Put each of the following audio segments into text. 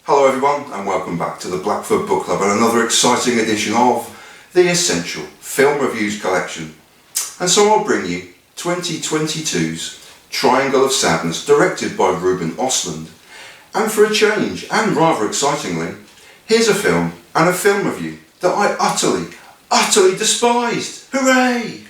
Hello everyone and welcome back to the Blackford Book Club and another exciting edition of the Essential Film Reviews Collection. And so I'll bring you 2022's Triangle of Sadness, directed by Ruben Ostlund. And for a change, and rather excitingly, here's a film and a film review that I utterly despised. Hooray!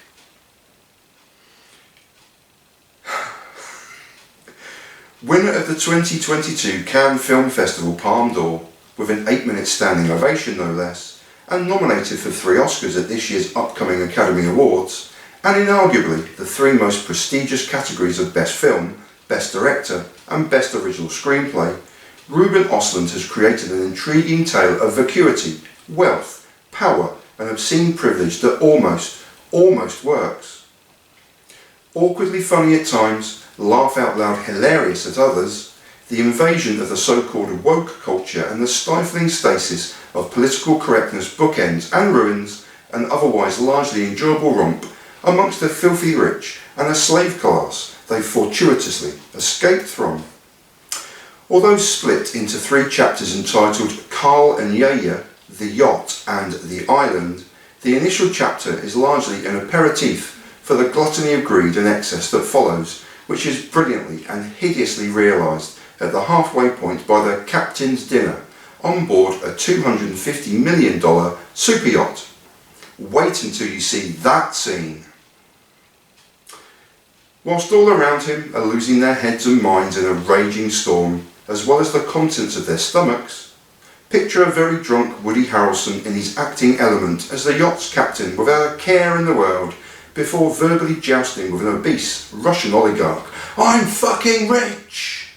Winner of the 2022 Cannes Film Festival Palme d'Or, with an 8-minute standing ovation no less, and nominated for 3 Oscars at this year's upcoming Academy Awards, and inarguably the 3 most prestigious categories of Best Film, Best Director and Best Original Screenplay, Ruben Ostlund has created an intriguing tale of vacuity, wealth, power and obscene privilege that almost works. Awkwardly funny at times, laugh out loud hilarious at others, the invasion of the so-called woke culture and the stifling stasis of political correctness bookends and ruins an otherwise largely enjoyable romp amongst the filthy rich and a slave class they fortuitously escaped from. Although split into 3 chapters entitled Carl and Yaya, the Yacht and the Island, the initial chapter is largely an aperitif for the gluttony of greed and excess that follows, which is brilliantly and hideously realised at the halfway point by the captain's dinner on board a $250 million super yacht. Wait until you see that scene. Whilst all around him are losing their heads and minds in a raging storm, as well as the contents of their stomachs, picture a very drunk Woody Harrelson in his acting element as the yacht's captain without a care in the world, before verbally jousting with an obese Russian oligarch. I'm fucking rich!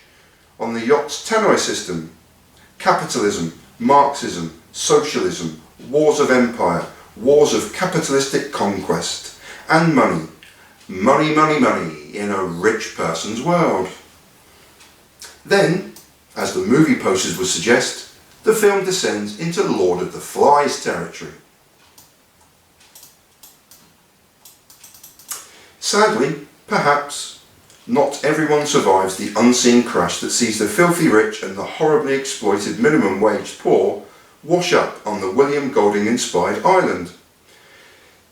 On the yacht's tannoy system. Capitalism, Marxism, socialism, wars of empire, wars of capitalistic conquest, and money. Money, money, money in a rich person's world. Then, as the movie posters would suggest, the film descends into Lord of the Flies territory. Sadly, perhaps, not everyone survives the unseen crash that sees the filthy rich and the horribly exploited minimum wage poor wash up on the William Golding-inspired island.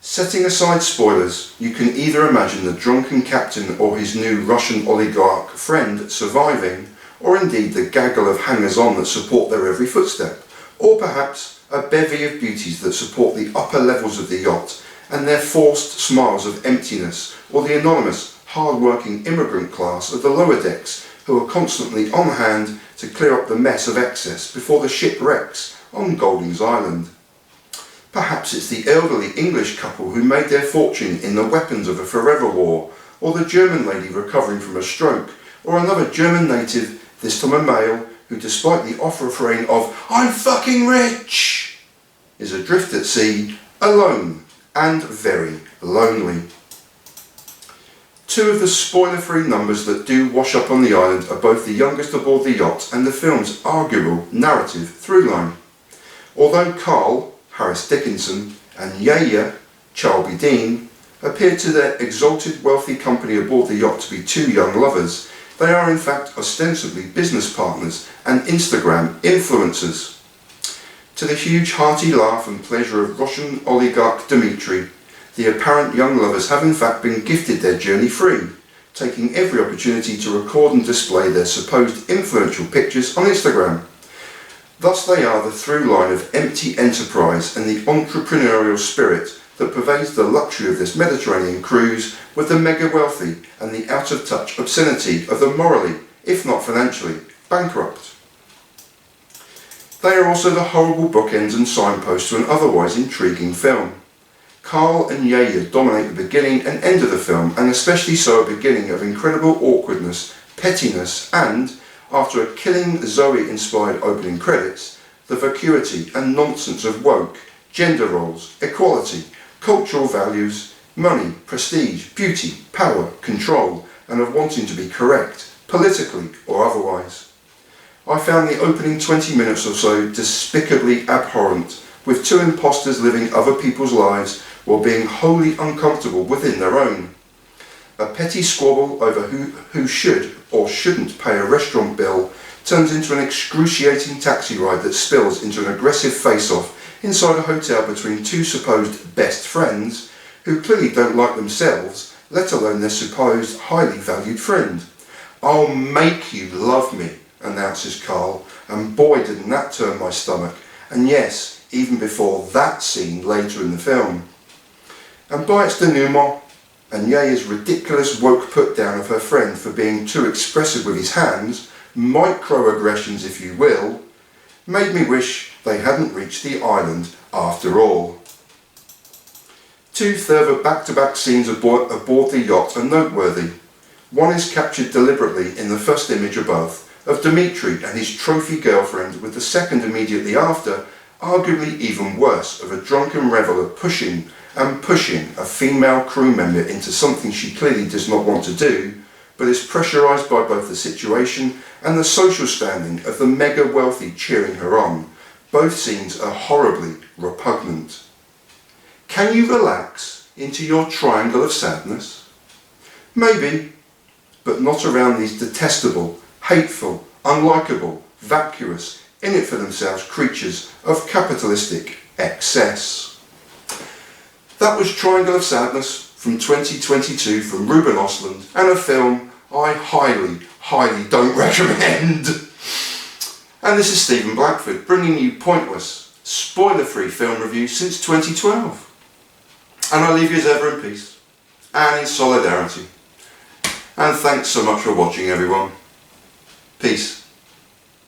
Setting aside spoilers, you can either imagine the drunken captain or his new Russian oligarch friend surviving, or indeed the gaggle of hangers-on that support their every footstep, or perhaps a bevy of beauties that support the upper levels of the yacht and their forced smiles of emptiness, or the anonymous, hard-working immigrant class of the lower decks who are constantly on hand to clear up the mess of excess before the ship wrecks on Golding's Island. Perhaps it's the elderly English couple who made their fortune in the weapons of a forever war, or the German lady recovering from a stroke, or another German native, this time a male, who despite the offering of "I'm fucking rich," is adrift at sea, alone, and very lonely. 2 of the spoiler-free numbers that do wash up on the island are both the youngest aboard the yacht and the film's arguable narrative through-line. Although Carl, Harris Dickinson, and Yaya, Charlie Dean, appear to their exalted wealthy company aboard the yacht to be 2 young lovers, they are in fact ostensibly business partners and Instagram influencers. To the huge hearty laugh and pleasure of Russian oligarch Dmitry, the apparent young lovers have in fact been gifted their journey free, taking every opportunity to record and display their supposed influential pictures on Instagram. Thus they are the through line of empty enterprise and the entrepreneurial spirit that pervades the luxury of this Mediterranean cruise with the mega wealthy and the out of touch obscenity of the morally, if not financially, bankrupt. They are also the horrible bookends and signposts to an otherwise intriguing film. Carl and Yaya dominate the beginning and end of the film, and especially so a beginning of incredible awkwardness, pettiness and, after a killing Zoe-inspired opening credits, the vacuity and nonsense of woke, gender roles, equality, cultural values, money, prestige, beauty, power, control, and of wanting to be correct, politically or otherwise. I found the opening 20 minutes or so despicably abhorrent, with 2 imposters living other people's lives while being wholly uncomfortable within their own. A petty squabble over who should or shouldn't pay a restaurant bill turns into an excruciating taxi ride that spills into an aggressive face-off inside a hotel between two supposed best friends who clearly don't like themselves, let alone their supposed highly valued friend. "I'll make you love me," announces Carl, and boy didn't that turn my stomach, and yes, even before that scene later in the film. And by its denouement, and Yaya's ridiculous woke put-down of her friend for being too expressive with his hands, microaggressions if you will, made me wish they hadn't reached the island after all. Two further back-to-back scenes aboard the yacht are noteworthy. One is captured deliberately in the first image above, of Dimitri and his trophy girlfriend, with the second immediately after, arguably even worse, of a drunken reveller pushing a female crew member into something she clearly does not want to do, but is pressurised by both the situation and the social standing of the mega wealthy cheering her on. Both scenes are horribly repugnant. Can you relax into your triangle of sadness? Maybe, but not around these detestable, hateful, unlikable, vacuous, in-it-for-themselves creatures of capitalistic excess. That was Triangle of Sadness from 2022 from Ruben Ostlund, and a film I highly, highly don't recommend. And this is Stephen Blackford bringing you pointless, spoiler-free film reviews since 2012. And I leave you as ever in peace and in solidarity. And thanks so much for watching, everyone. Peace.